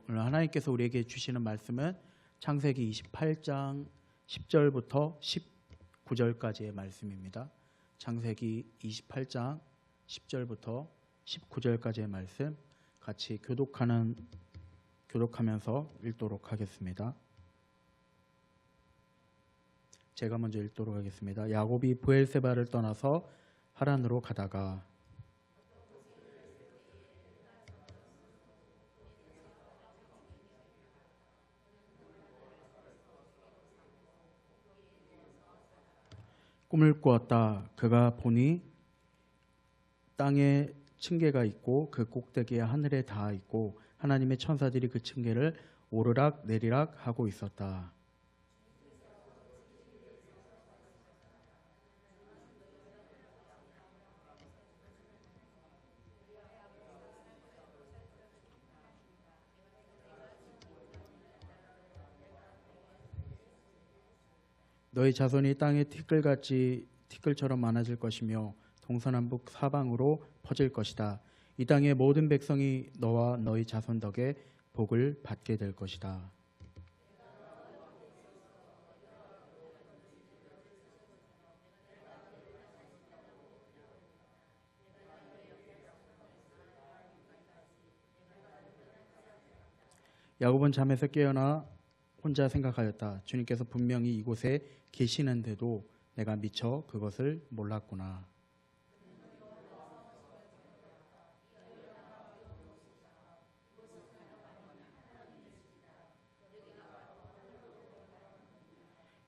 오늘 하나님께서 우리에게 주시는 말씀은 창세기 28장 10절부터 19절까지의 말씀입니다. 창세기 28장 10절부터 19절까지의 말씀 같이 교독하면서 읽도록 하겠습니다. 제가 먼저 읽도록 하겠습니다. 야곱이 브엘세바를 떠나서 하란으로 가다가 꿈을 꾸었다. 그가 보니 땅에 층계가 있고 그 꼭대기에 하늘에 닿아 있고 하나님의 천사들이 그 층계를 오르락 내리락 하고 있었다. 너희 자손이 땅의 티끌처럼 많아질 것이며 동서남북 사방으로 퍼질 것이다. 이 땅의 모든 백성이 너와 너희 자손 덕에 복을 받게 될 것이다. 야곱은 잠에서 깨어나 혼자 생각하였다. 주님께서 분명히 이곳에 계시는데도 내가 미처 그것을 몰랐구나.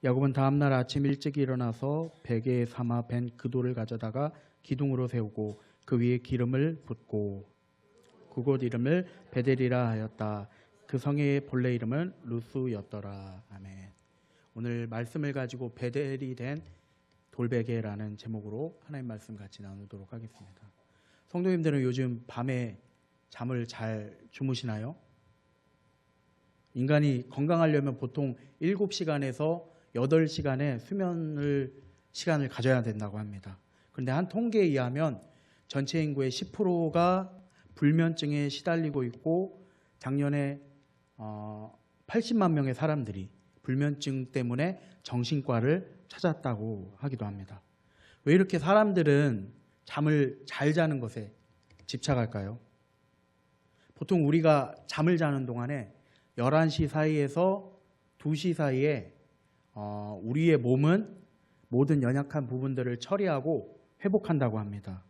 야곱은 다음날 아침 일찍 일어나서 베개에 삼아 벤 그돌을 가져다가 기둥으로 세우고 그 위에 기름을 붓고 그곳 이름을 베델이라 하였다. 그 성의 본래 이름은 루스였더라. 아멘. 오늘 말씀을 가지고 베델이 된 돌베개라는 제목으로 하나님 말씀 같이 나누도록 하겠습니다. 성도님들은 요즘 밤에 잠을 잘 주무시나요? 인간이 건강하려면 보통 7시간에서 8시간의 시간을 가져야 된다고 합니다. 그런데 한 통계에 의하면 전체 인구의 10%가 불면증에 시달리고 있고 작년에 80만 명의 사람들이 불면증 때문에 정신과를 찾았다고 하기도 합니다. 왜 이렇게 사람들은 잠을 잘 자는 것에 집착할까요? 보통 우리가 잠을 자는 동안에 11시 사이에서 2시 사이에 우리의 몸은 모든 연약한 부분들을 처리하고 회복한다고 합니다.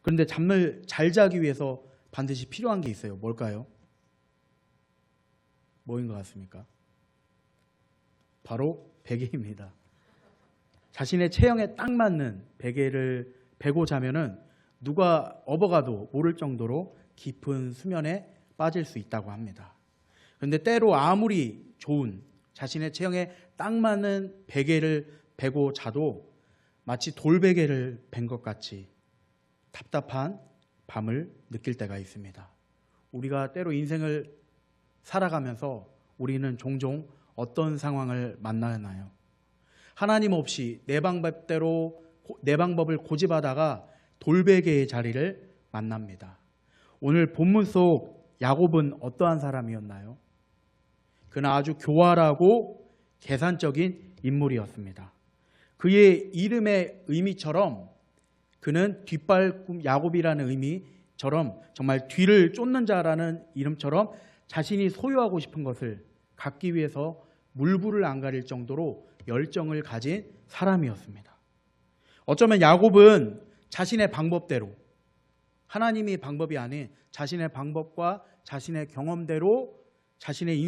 그런데 잠을 잘 자기 위해서 반드시 필요한 게 있어요. 뭘까요? 뭐인 것 같습니까? 바로 베개입니다. 자신의 체형에 딱 맞는 베개를 베고 자면은 누가 업어가도 모를 정도로 깊은 수면에 빠질 수 있다고 합니다. 그런데 때로 아무리 좋은 자신의 체형에 딱 맞는 베개를 베고 자도 마치 돌베개를 벤 것 같이 답답한 밤을 느낄 때가 있습니다. 우리가 때로 인생을 살아가면서 우리는 종종 어떤 상황을 만나나요? 하나님 없이 내 방법을 고집하다가 돌베개의 자리를 만납니다. 오늘 본문 속 야곱은 어떠한 사람이었나요? 그는 아주 교활하고 계산적인 인물이었습니다. 그의 이름의 의미처럼 그는 뒷발꿈 야곱이라는 의미처럼 정말 뒤를 쫓는 자라는 이름처럼 자신이 소유하고 싶은 것을 갖기 위해서 물불을 안 가릴 정도로 열정을 가진 사람이었습니다. 어쩌면 야곱은 자신의 방법대로 하나님의 방법이 아닌 자신의 방법과 자신의 경험대로 자신의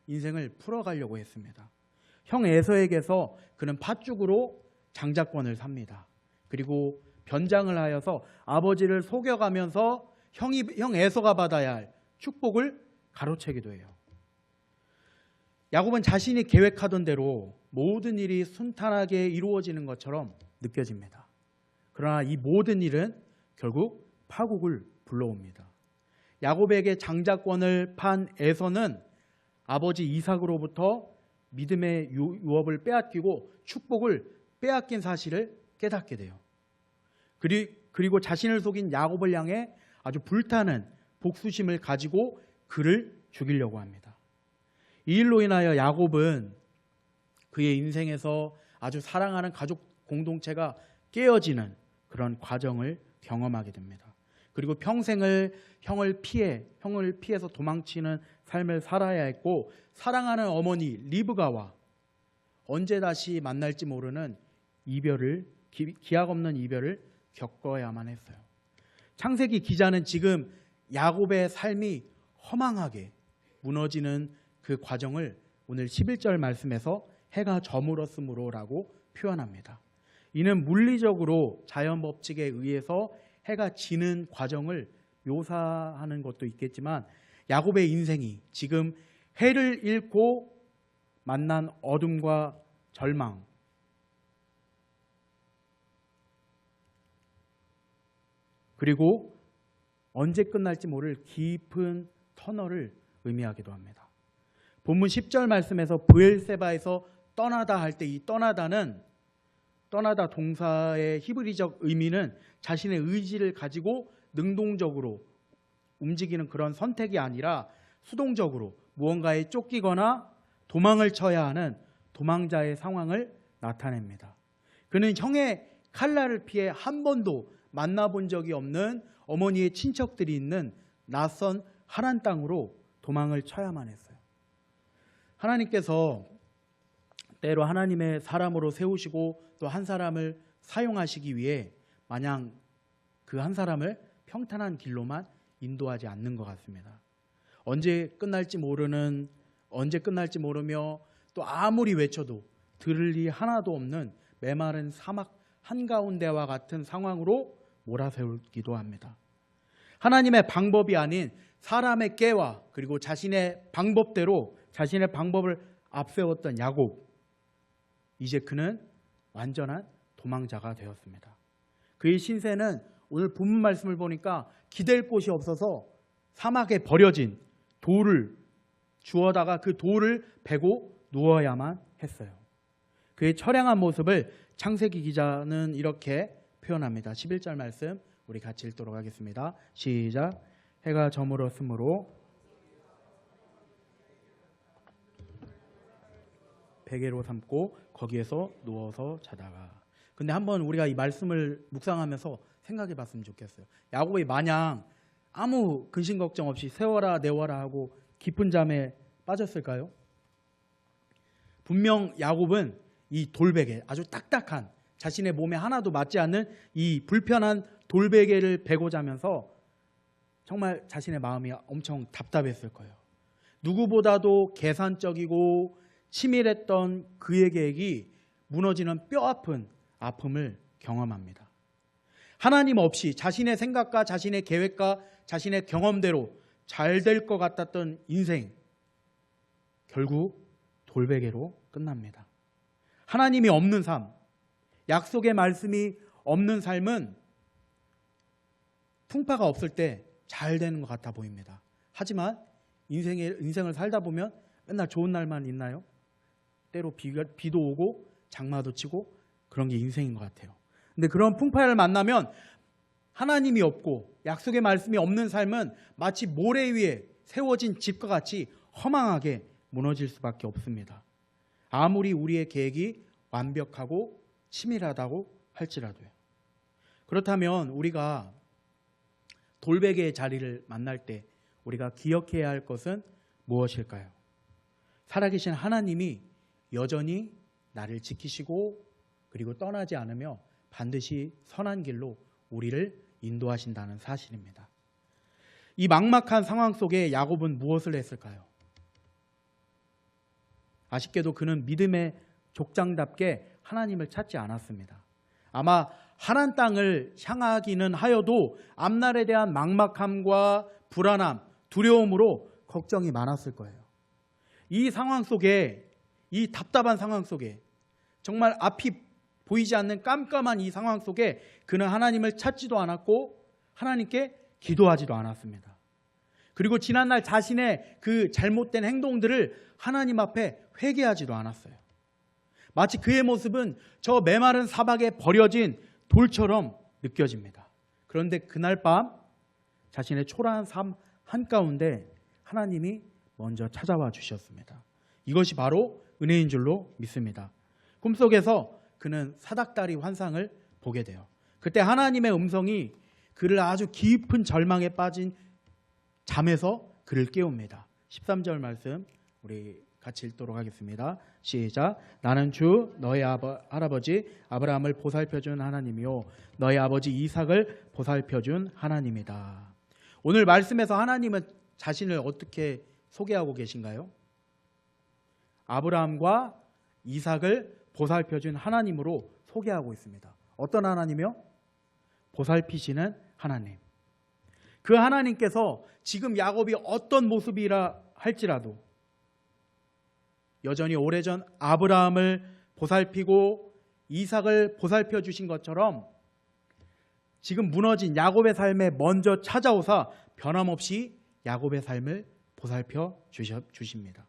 인생을 풀어가려고 했습니다. 형 에서에게서 그는 팥죽으로 장자권을 삽니다. 그리고 변장을 하여서 아버지를 속여가면서 형 에서가 받아야 할 축복을 가로채기도 해요. 야곱은 자신이 계획하던 대로 모든 일이 순탄하게 이루어지는 것처럼 느껴집니다. 그러나 이 모든 일은 결국 파국을 불러옵니다. 야곱에게 장자권을 판 에서는 아버지 이삭으로부터 믿음의 유업을 빼앗기고 축복을 빼앗긴 사실을 깨닫게 돼요. 그리고 자신을 속인 야곱을 향해 아주 불타는 복수심을 가지고 그를 죽이려고 합니다. 이 일로 인하여 야곱은 그의 인생에서 아주 사랑하는 가족 공동체가 깨어지는 그런 과정을 경험하게 됩니다. 그리고 평생을 형을 피해서 도망치는 삶을 살아야 했고, 사랑하는 어머니 리브가와 언제 다시 만날지 모르는 기약 없는 이별을 겪어야만 했어요. 창세기 기자는 지금 야곱의 삶이 허망하게 무너지는 그 과정을 오늘 11절 말씀에서 해가 저물었으므로라고 표현합니다. 이는 물리적으로 자연 법칙에 의해서 해가 지는 과정을 묘사하는 것도 있겠지만, 야곱의 인생이 지금 해를 잃고 만난 어둠과 절망, 그리고 언제 끝날지 모를 깊은 터널을 의미하기도 합니다. 본문 10절 말씀에서 브엘세바에서 떠나다 할 때 이 떠나다 동사의 히브리적 의미는 자신의 의지를 가지고 능동적으로 움직이는 그런 선택이 아니라 수동적으로 무언가에 쫓기거나 도망을 쳐야 하는 도망자의 상황을 나타냅니다. 그는 형의 칼날을 피해 한 번도 만나본 적이 없는 어머니의 친척들이 있는 낯선 하란 땅으로 도망을 쳐야만 했어요. 하나님께서 때로 하나님의 사람으로 세우시고 또 한 사람을 사용하시기 위해 마냥 그 한 사람을 평탄한 길로만 인도하지 않는 것 같습니다. 언제 끝날지 모르며 또 아무리 외쳐도 들을 리 하나도 없는 메마른 사막 한가운데와 같은 상황으로 몰아세우기도 합니다. 하나님의 방법이 아닌 사람의 깨와 그리고 자신의 방법대로 자신의 방법을 앞세웠던 야곱, 이제 그는 완전한 도망자가 되었습니다. 그의 신세는 오늘 본문 말씀을 보니까 기댈 곳이 없어서 사막에 버려진 돌을 주워다가 그 돌을 베고 누워야만 했어요. 그의 처량한 모습을 창세기 기자는 이렇게 표현합니다. 11절 말씀 우리 같이 읽도록 하겠습니다. 시작. 해가 저물었으므로 베개로 삼고 거기에서 누워서 자다가. 근데 한번 우리가 이 말씀을 묵상하면서 생각해 봤으면 좋겠어요. 야곱이 마냥 아무 근심 걱정 없이 세워라 내워라 하고 깊은 잠에 빠졌을까요? 분명 야곱은 이 돌베개, 아주 딱딱한 자신의 몸에 하나도 맞지 않는 이 불편한 돌베개를 베고 자면서 정말 자신의 마음이 엄청 답답했을 거예요. 누구보다도 계산적이고 치밀했던 그의 계획이 무너지는 뼈아픈 아픔을 경험합니다. 하나님 없이 자신의 생각과 자신의 계획과 자신의 경험대로 잘 될 것 같았던 인생, 결국 돌베개로 끝납니다. 하나님이 없는 삶, 약속의 말씀이 없는 삶은 풍파가 없을 때 잘 되는 것 같아 보입니다. 하지만 인생을 살다 보면 맨날 좋은 날만 있나요? 때로 비도 오고 장마도 치고 그런 게 인생인 것 같아요. 근데 그런 풍파를 만나면 하나님이 없고 약속의 말씀이 없는 삶은 마치 모래 위에 세워진 집과 같이 허망하게 무너질 수밖에 없습니다. 아무리 우리의 계획이 완벽하고 치밀하다고 할지라도요. 그렇다면 우리가 돌베개의 자리를 만날 때 우리가 기억해야 할 것은 무엇일까요? 살아계신 하나님이 여전히 나를 지키시고 그리고 떠나지 않으며 반드시 선한 길로 우리를 인도하신다는 사실입니다. 이 막막한 상황 속에 야곱은 무엇을 했을까요? 아쉽게도 그는 믿음의 족장답게 하나님을 찾지 않았습니다. 아마 하란 땅을 향하기는 하여도 앞날에 대한 막막함과 불안함, 두려움으로 걱정이 많았을 거예요. 이 상황 속에, 이 답답한 상황 속에, 정말 앞이 보이지 않는 깜깜한 이 상황 속에 그는 하나님을 찾지도 않았고 하나님께 기도하지도 않았습니다. 그리고 지난날 자신의 그 잘못된 행동들을 하나님 앞에 회개하지도 않았어요. 마치 그의 모습은 저 메마른 사막에 버려진 돌처럼 느껴집니다. 그런데 그날 밤 자신의 초라한 삶 한가운데 하나님이 먼저 찾아와 주셨습니다. 이것이 바로 은혜인 줄로 믿습니다. 꿈속에서 그는 사닥다리 환상을 보게 돼요. 그때 하나님의 음성이 그를 아주 깊은 절망에 빠진 잠에서 그를 깨웁니다. 13절 말씀 우리 같이 읽도록 하겠습니다. 시작. 나는 주 너의 할아버지 아브라함을 보살펴준 하나님이요 너의 아버지 이삭을 보살펴준 하나님이다. 오늘 말씀에서 하나님은 자신을 어떻게 소개하고 계신가요? 아브라함과 이삭을 보살펴준 하나님으로 소개하고 있습니다. 어떤 하나님이요? 보살피시는 하나님. 그 하나님께서 지금 야곱이 어떤 모습이라 할지라도 여전히 오래전 아브라함을 보살피고 이삭을 보살펴 주신 것처럼 지금 무너진 야곱의 삶에 먼저 찾아오사 변함없이 야곱의 삶을 보살펴 주십니다.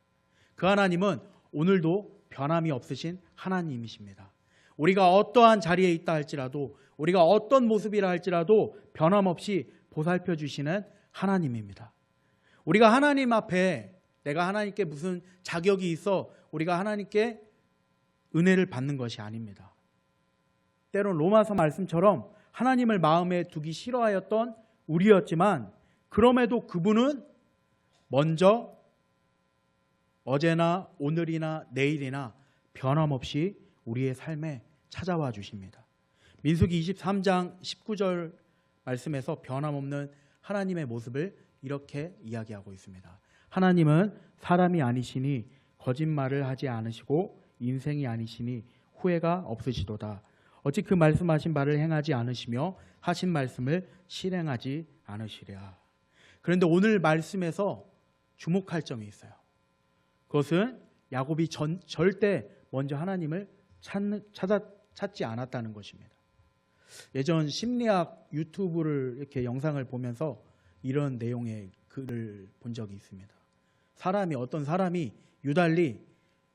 그 하나님은 오늘도 변함이 없으신 하나님이십니다. 우리가 어떠한 자리에 있다 할지라도 우리가 어떤 모습이라 할지라도 변함없이 보살펴 주시는 하나님입니다. 우리가 하나님 앞에 내가 하나님께 무슨 자격이 있어 우리가 하나님께 은혜를 받는 것이 아닙니다. 때론 로마서 말씀처럼 하나님을 마음에 두기 싫어하였던 우리였지만 그럼에도 그분은 먼저 어제나 오늘이나 내일이나 변함없이 우리의 삶에 찾아와 주십니다. 민수기 23장 19절 말씀에서 변함없는 하나님의 모습을 이렇게 이야기하고 있습니다. 하나님은 사람이 아니시니 거짓말을 하지 않으시고 인생이 아니시니 후회가 없으시도다. 어찌 그 말씀하신 바를 행하지 않으시며 하신 말씀을 실행하지 않으시랴. 그런데 오늘 말씀에서 주목할 점이 있어요. 그것은 야곱이 절대 먼저 하나님을 찾지 않았다는 것입니다. 예전 심리학 유튜브를 이렇게 영상을 보면서 이런 내용의 글을 본 적이 있습니다. 어떤 사람이 유달리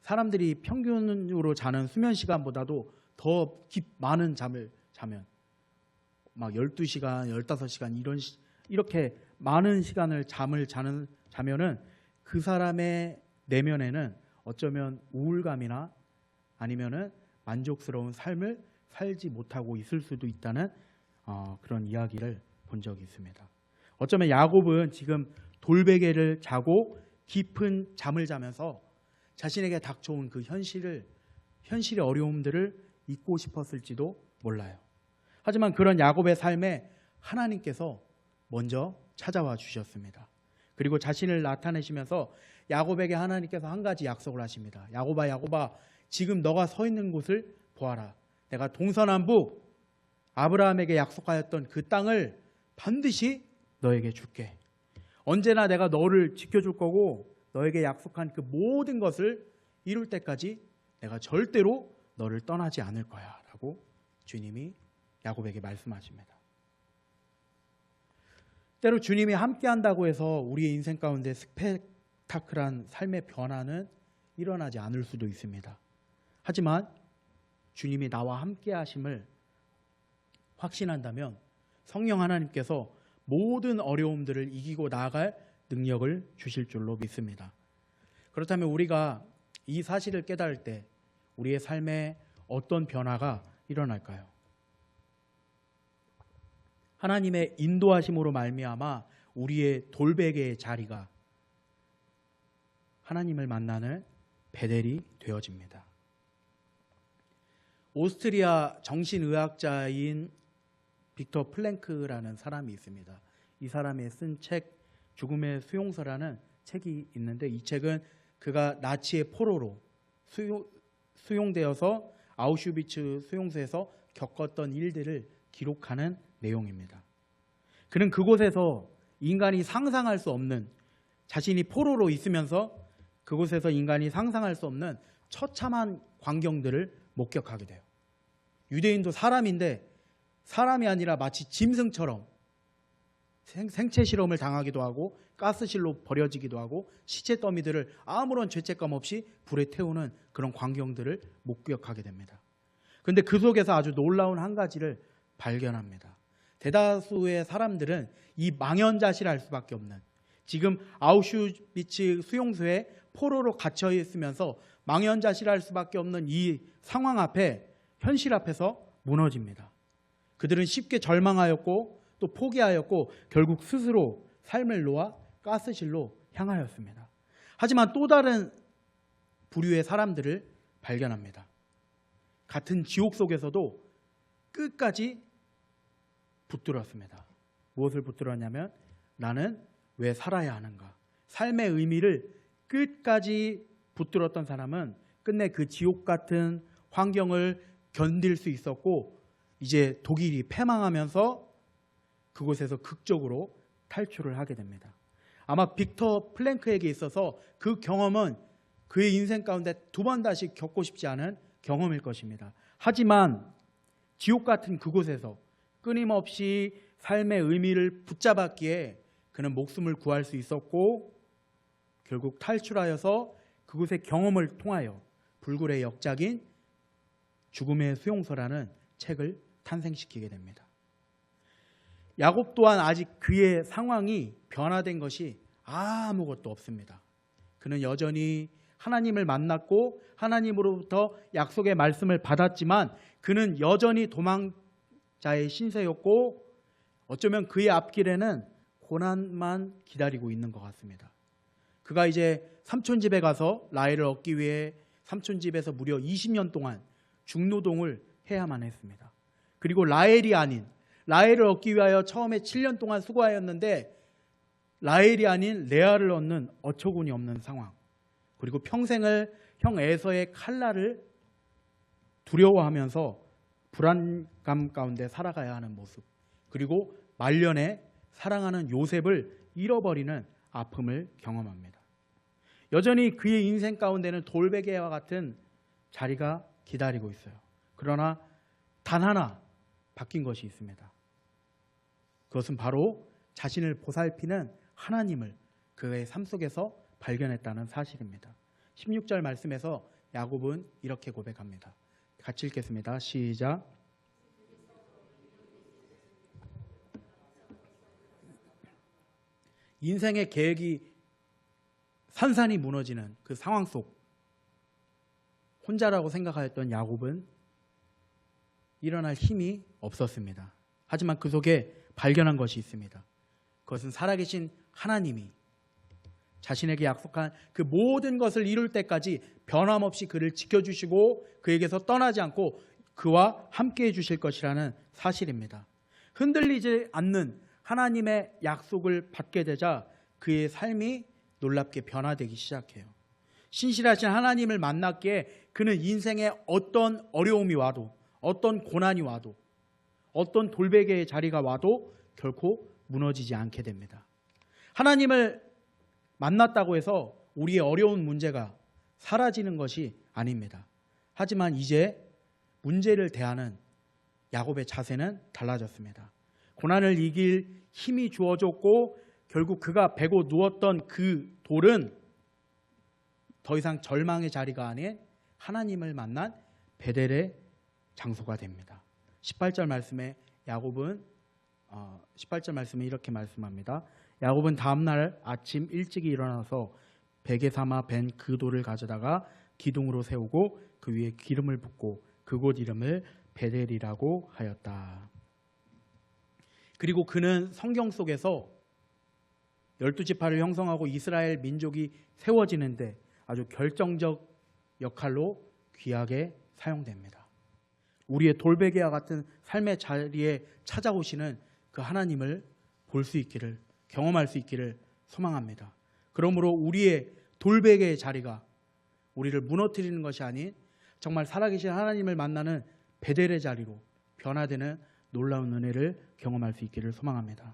사람들이 평균으로 자는 수면 시간보다도 더 많은 잠을 자면 막 12시간, 15시간 이렇게 많은 시간을 잠을 자면은 그 사람의 내면에는 어쩌면 우울감이나 아니면은 만족스러운 삶을 살지 못하고 있을 수도 있다는 그런 이야기를 본 적이 있습니다. 어쩌면 야곱은 지금 돌베개를 자고 깊은 잠을 자면서 자신에게 닥쳐온 그 현실의 어려움들을 잊고 싶었을지도 몰라요. 하지만 그런 야곱의 삶에 하나님께서 먼저 찾아와 주셨습니다. 그리고 자신을 나타내시면서 야곱에게 하나님께서 한 가지 약속을 하십니다. 야곱아, 야곱아, 지금 너가 서 있는 곳을 보아라. 내가 동서남북 아브라함에게 약속하였던 그 땅을 반드시 너에게 줄게. 언제나 내가 너를 지켜줄 거고 너에게 약속한 그 모든 것을 이룰 때까지 내가 절대로 너를 떠나지 않을 거야 라고 주님이 야곱에게 말씀하십니다. 때로 주님이 함께 한다고 해서 우리의 인생 가운데 스펙타클한 삶의 변화는 일어나지 않을 수도 있습니다. 하지만 주님이 나와 함께 하심을 확신한다면 성령 하나님께서 모든 어려움들을 이기고 나아갈 능력을 주실 줄로 믿습니다. 그렇다면 우리가 이 사실을 깨달을 때 우리의 삶에 어떤 변화가 일어날까요? 하나님의 인도하심으로 말미암아 우리의 돌베개의 자리가 하나님을 만나는 베델이 되어집니다. 오스트리아 정신의학자인 빅터 플랭크라는 사람이 있습니다. 이 사람이 쓴 책 죽음의 수용소라는 책이 있는데 이 책은 그가 나치의 포로로 수용되어서 아우슈비츠 수용소에서 겪었던 일들을 기록하는 내용입니다. 그는 그곳에서 인간이 상상할 수 없는 자신이 포로로 있으면서 그곳에서 인간이 상상할 수 없는 처참한 광경들을 목격하게 돼요. 유대인도 사람인데 사람이 아니라 마치 짐승처럼 생체 실험을 당하기도 하고 가스실로 버려지기도 하고 시체 더미들을 아무런 죄책감 없이 불에 태우는 그런 광경들을 목격하게 됩니다. 그런데 그 속에서 아주 놀라운 한 가지를 발견합니다. 대다수의 사람들은 이 망연자실할 수밖에 없는 지금 아우슈비츠 수용소에 포로로 갇혀 있으면서 망연자실할 수밖에 없는 이 상황 앞에, 현실 앞에서 무너집니다. 그들은 쉽게 절망하였고 또 포기하였고 결국 스스로 삶을 놓아 가스실로 향하였습니다. 하지만 또 다른 부류의 사람들을 발견합니다. 같은 지옥 속에서도 끝까지 붙들었습니다. 무엇을 붙들었냐면, 나는 왜 살아야 하는가? 삶의 의미를 끝까지 붙들었던 사람은 끝내 그 지옥 같은 환경을 견딜 수 있었고, 이제 독일이 패망하면서 그곳에서 극적으로 탈출을 하게 됩니다. 아마 빅터 플랭크에게 있어서 그 경험은 그의 인생 가운데 두 번 다시 겪고 싶지 않은 경험일 것입니다. 하지만 지옥 같은 그곳에서 끊임없이 삶의 의미를 붙잡았기에 그는 목숨을 구할 수 있었고, 결국 탈출하여서 그곳의 경험을 통하여 불굴의 역작인 죽음의 수용소라는 책을 탄생시키게 됩니다. 야곱 또한 아직 그의 상황이 변화된 것이 아무것도 없습니다. 그는 여전히 하나님을 만났고 하나님으로부터 약속의 말씀을 받았지만 그는 여전히 도망자의 신세였고, 어쩌면 그의 앞길에는 고난만 기다리고 있는 것 같습니다. 그가 이제 삼촌 집에 가서 라헬을 얻기 위해 삼촌 집에서 무려 20년 동안 중노동을 해야만 했습니다. 그리고 라헬을 얻기 위하여 처음에 7년 동안 수고하였는데 라헬이 아닌 레아를 얻는 어처구니 없는 상황, 그리고 평생을 형 에서의 칼날을 두려워하면서 불안감 가운데 살아가야 하는 모습, 그리고 말년에 사랑하는 요셉을 잃어버리는 아픔을 경험합니다. 여전히 그의 인생 가운데는 돌베개와 같은 자리가 기다리고 있어요. 그러나 단 하나 바뀐 것이 있습니다. 그것은 바로 자신을 보살피는 하나님을 그의 삶 속에서 발견했다는 사실입니다. 16절 말씀에서 야곱은 이렇게 고백합니다. 같이 읽겠습니다. 시작. 인생의 계획이 산산이 무너지는 그 상황 속 혼자라고 생각하였던 야곱은 일어날 힘이 없었습니다. 하지만 그 속에 발견한 것이 있습니다. 그것은 살아계신 하나님이 자신에게 약속한 그 모든 것을 이룰 때까지 변함없이 그를 지켜주시고 그에게서 떠나지 않고 그와 함께해 주실 것이라는 사실입니다. 흔들리지 않는 하나님의 약속을 받게 되자 그의 삶이 놀랍게 변화되기 시작해요. 신실하신 하나님을 만났기에 그는 인생에 어떤 어려움이 와도, 어떤 고난이 와도, 어떤 돌베개의 자리가 와도 결코 무너지지 않게 됩니다. 하나님을 만났다고 해서 우리의 어려운 문제가 사라지는 것이 아닙니다. 하지만 이제 문제를 대하는 야곱의 자세는 달라졌습니다. 고난을 이길 힘이 주어졌고 결국 그가 베고 누웠던 그 돌은 더 이상 절망의 자리가 아닌 하나님을 만난 베델의 장소가 됩니다. 18절 말씀에 야곱은 18절 말씀에 이렇게 말씀합니다. 야곱은 다음날 아침 일찍이 일어나서 베개 삼아 벤 그 돌을 가져다가 기둥으로 세우고 그 위에 기름을 붓고 그곳 이름을 베델이라고 하였다. 그리고 그는 성경 속에서 12지파를 형성하고 이스라엘 민족이 세워지는데 아주 결정적 역할로 귀하게 사용됩니다. 우리의 돌베개와 같은 삶의 자리에 찾아오시는 그 하나님을 볼 수 있기를, 경험할 수 있기를 소망합니다. 그러므로 우리의 돌베개의 자리가 우리를 무너뜨리는 것이 아닌 정말 살아계신 하나님을 만나는 베델의 자리로 변화되는 놀라운 은혜를 경험할 수 있기를 소망합니다.